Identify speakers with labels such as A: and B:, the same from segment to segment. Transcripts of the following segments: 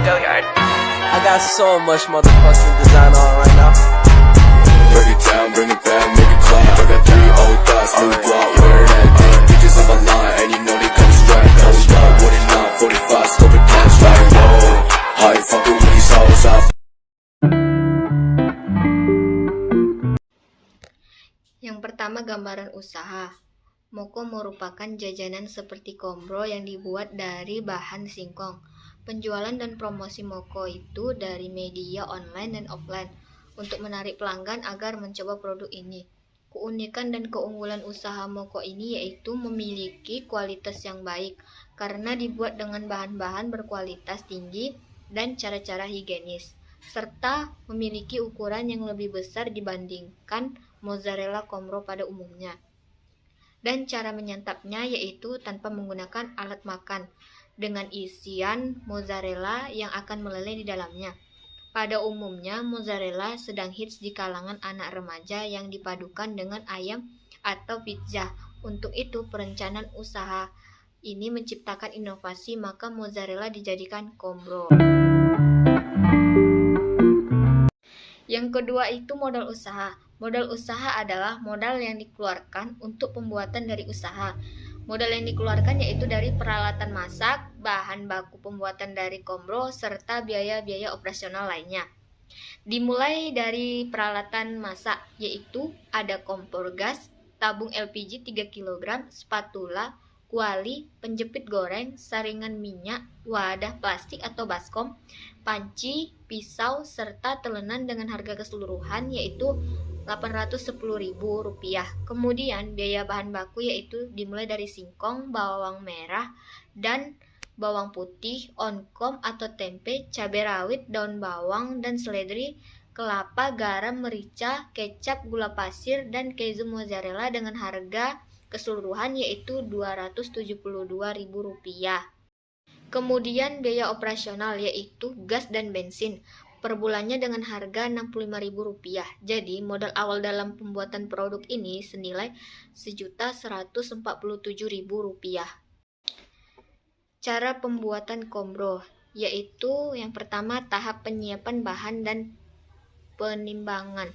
A: I got so much motherfucking design on right now.
B: Break it down, bring it back, make it clap. I got 3 old thoughts, new block, wear that thing. Bitches on my line, and you know they come straight. Hold up, what it not, 45, scope it cash like whoa. How you fucking with these hoes up?
C: Yang pertama, gambaran usaha. Moko merupakan jajanan seperti kombro yang dibuat dari bahan singkong. Penjualan dan promosi Moko itu dari media online dan offline untuk menarik pelanggan agar mencoba produk ini. Keunikan dan keunggulan usaha Moko ini yaitu memiliki kualitas yang baik karena dibuat dengan bahan-bahan berkualitas tinggi dan cara-cara higienis, serta memiliki ukuran yang lebih besar dibandingkan mozzarella kombro pada umumnya. Dan cara menyantapnya yaitu tanpa menggunakan alat makan, dengan isian mozzarella yang akan meleleh di dalamnya. Pada umumnya, mozzarella sedang hits di kalangan anak remaja yang dipadukan dengan ayam atau pizza. Untuk itu, perencanaan usaha ini menciptakan inovasi, maka mozzarella dijadikan kombro. Yang kedua itu modal usaha. Modal usaha adalah modal yang dikeluarkan untuk pembuatan dari usaha. Modal yang dikeluarkan yaitu dari peralatan masak, bahan baku pembuatan dari kombro, serta biaya-biaya operasional lainnya. Dimulai dari peralatan masak, yaitu ada kompor gas, tabung LPG 3 kg, spatula, kuali, penjepit goreng, saringan minyak, wadah plastik atau baskom, panci, pisau, serta telenan dengan harga keseluruhan yaitu Rp810.000. Kemudian biaya bahan baku yaitu dimulai dari singkong, bawang merah, dan bawang putih, oncom atau tempe, cabai rawit, daun bawang, dan seledri, kelapa, garam, merica, kecap, gula pasir, dan keju mozzarella dengan harga keseluruhan yaitu Rp272.000. Kemudian biaya operasional yaitu gas dan bensin per bulannya dengan harga Rp65.000. Jadi modal awal dalam pembuatan produk ini senilai Rp1.147.000. Cara pembuatan kombro yaitu yang pertama tahap penyiapan bahan dan penimbangan.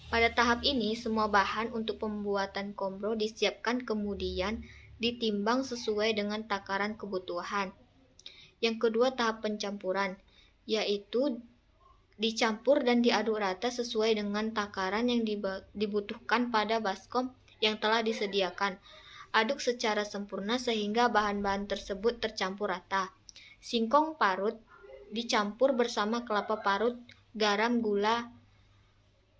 C: Pada tahap ini semua bahan untuk pembuatan kombro disiapkan kemudian ditimbang sesuai dengan takaran kebutuhan. Yang kedua tahap pencampuran yaitu dicampur dan diaduk rata sesuai dengan takaran yang dibutuhkan pada baskom yang telah disediakan. Aduk secara sempurna sehingga bahan-bahan tersebut tercampur rata. Singkong parut dicampur bersama kelapa parut, garam, gula,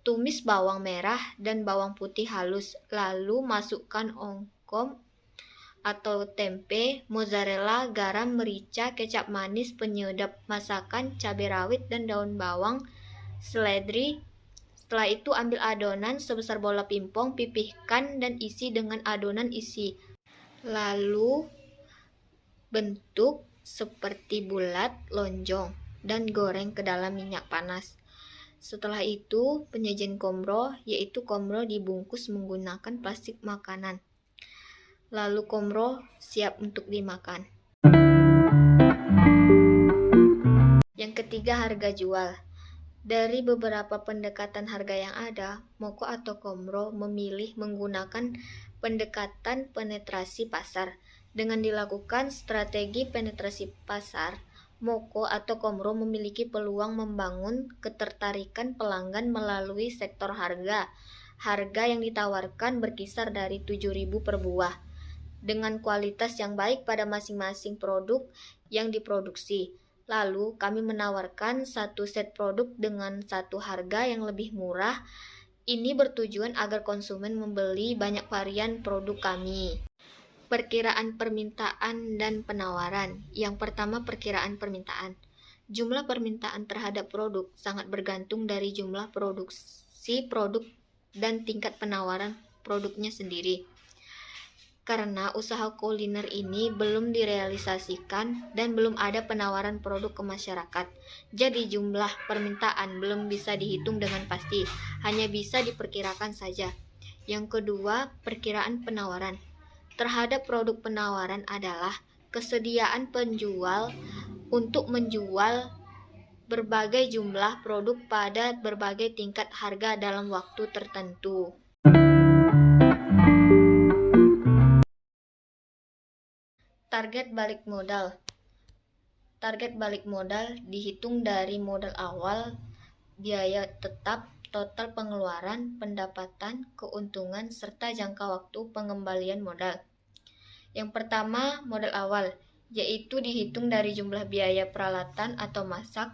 C: tumis bawang merah dan bawang putih halus. Lalu masukkan oncom atau tempe, mozzarella, garam, merica, kecap manis, penyedap masakan, cabai rawit, dan daun bawang, seledri. Setelah itu ambil adonan sebesar bola pingpong, pipihkan dan isi dengan adonan isi. Lalu bentuk seperti bulat, lonjong, dan goreng ke dalam minyak panas. Setelah itu penyajian kombro yaitu kombro dibungkus menggunakan plastik makanan. Lalu kombro siap untuk dimakan. Yang ketiga, harga jual. Dari beberapa pendekatan harga yang ada, Moko atau kombro memilih menggunakan pendekatan penetrasi pasar. Dengan dilakukan strategi penetrasi pasar, Moko atau kombro memiliki peluang membangun ketertarikan pelanggan melalui sektor harga. Harga yang ditawarkan berkisar dari Rp7.000 per buah, dengan kualitas yang baik pada masing-masing produk yang diproduksi. Lalu kami menawarkan satu set produk dengan satu harga yang lebih murah. Ini bertujuan agar konsumen membeli banyak varian produk kami. Perkiraan permintaan dan penawaran. Yang pertama, perkiraan permintaan. Jumlah permintaan terhadap produk sangat bergantung dari jumlah produksi produk dan tingkat penawaran produknya sendiri. Karena usaha kuliner ini belum direalisasikan dan belum ada penawaran produk ke masyarakat. Jadi jumlah permintaan belum bisa dihitung dengan pasti, hanya bisa diperkirakan saja. Yang kedua, perkiraan penawaran. Terhadap produk penawaran adalah kesediaan penjual untuk menjual berbagai jumlah produk pada berbagai tingkat harga dalam waktu tertentu. Target balik modal. Target balik modal dihitung dari modal awal, biaya tetap, total pengeluaran, pendapatan, keuntungan, serta jangka waktu pengembalian modal. Yang pertama, modal awal, yaitu dihitung dari jumlah biaya peralatan atau masak,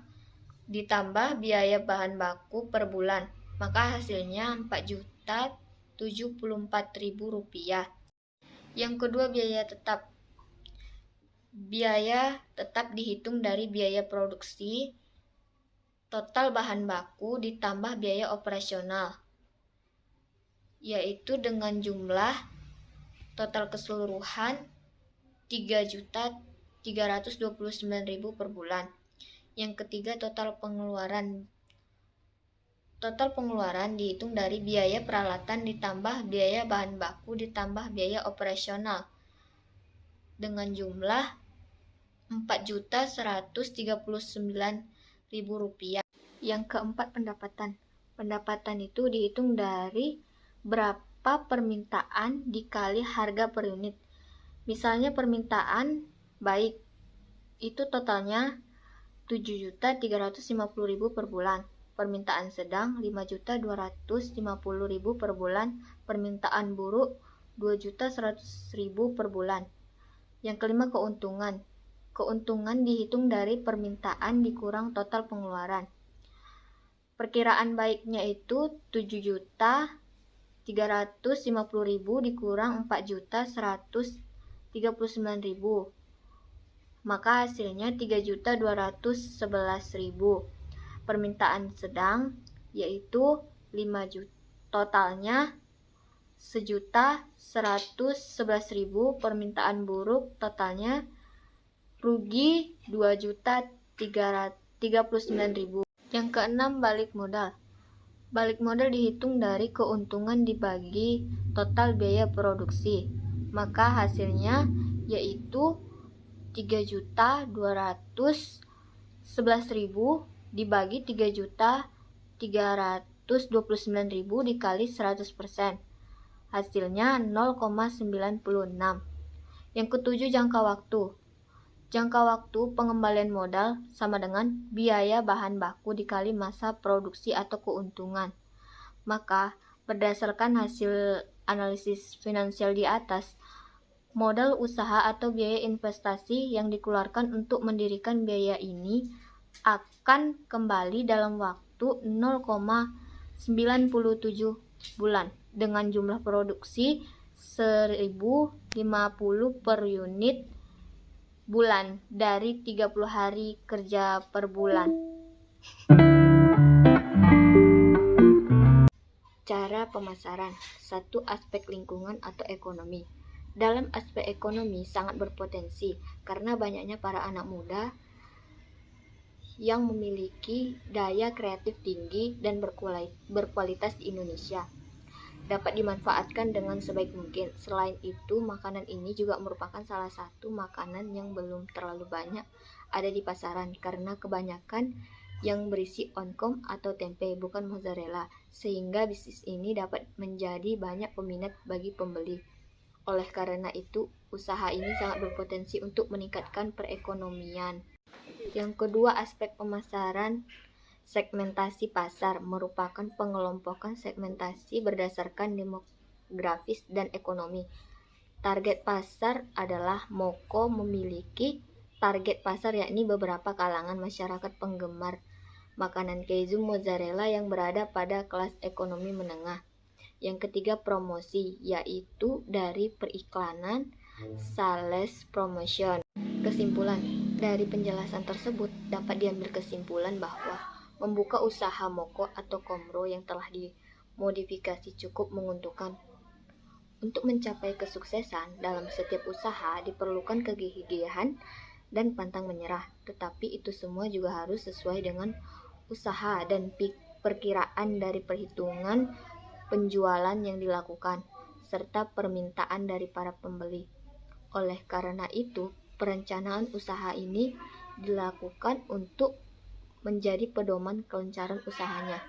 C: ditambah biaya bahan baku per bulan, maka hasilnya Rp4.074.000. Yang kedua, biaya tetap. Biaya tetap dihitung dari biaya produksi, total bahan baku ditambah biaya operasional, yaitu dengan jumlah total keseluruhan Rp3.329.000 per bulan. Yang ketiga, total pengeluaran. Total pengeluaran dihitung dari biaya peralatan ditambah biaya bahan baku ditambah biaya operasional dengan jumlah Rp4.139.000. Yang keempat, pendapatan. Pendapatan itu dihitung dari berapa permintaan dikali harga per unit. Misalnya permintaan baik, itu totalnya Rp7.350.000 per bulan. Permintaan sedang Rp5.250.000 per bulan. Permintaan buruk Rp2.100.000 per bulan. Yang kelima, keuntungan. Keuntungan dihitung dari permintaan dikurang total pengeluaran. Perkiraan baiknya itu Rp7.350.000 dikurang Rp4.139.000, maka hasilnya Rp3.211.000. Permintaan sedang yaitu 5 juta, totalnya Rp1.111.000. Permintaan buruk totalnya rugi Rp2.339.000. Yang keenam, balik modal. Balik modal dihitung dari keuntungan dibagi total biaya produksi, maka hasilnya yaitu Rp3.211.000 dibagi Rp3.329.000 dikali 100%, hasilnya 0,96. Yang ketujuh, jangka waktu. Jangka waktu pengembalian modal sama dengan biaya bahan baku dikali masa produksi atau keuntungan. Maka, berdasarkan hasil analisis finansial di atas, modal usaha atau biaya investasi yang dikeluarkan untuk mendirikan biaya ini akan kembali dalam waktu 0,97 bulan dengan jumlah produksi 1050 per unit bulan dari 30 hari kerja per bulan. Cara pemasaran. Satu, aspek lingkungan atau ekonomi. Dalam aspek ekonomi sangat berpotensi karena banyaknya para anak muda yang memiliki daya kreatif tinggi dan berkualitas di Indonesia, dapat dimanfaatkan dengan sebaik mungkin. Selain itu, makanan ini juga merupakan salah satu makanan yang belum terlalu banyak ada di pasaran karena kebanyakan yang berisi oncom atau tempe, bukan mozzarella, sehingga bisnis ini dapat menjadi banyak peminat bagi pembeli. Oleh karena itu, usaha ini sangat berpotensi untuk meningkatkan perekonomian. Yang kedua, aspek pemasaran. Segmentasi pasar merupakan pengelompokan segmentasi berdasarkan demografis dan ekonomi. Target pasar adalah Moko memiliki target pasar yakni beberapa kalangan masyarakat penggemar makanan keju mozzarella yang berada pada kelas ekonomi menengah. Yang ketiga, promosi, yaitu dari periklanan, sales promotion. Kesimpulan, dari penjelasan tersebut dapat diambil kesimpulan bahwa membuka usaha Moko atau Komro yang telah dimodifikasi cukup menguntungkan. Untuk mencapai kesuksesan dalam setiap usaha diperlukan kegigihan dan pantang menyerah, tetapi itu semua juga harus sesuai dengan usaha dan perkiraan dari perhitungan penjualan yang dilakukan, serta permintaan dari para pembeli. Oleh karena itu, perencanaan usaha ini dilakukan untuk menjadi pedoman kelancaran usahanya.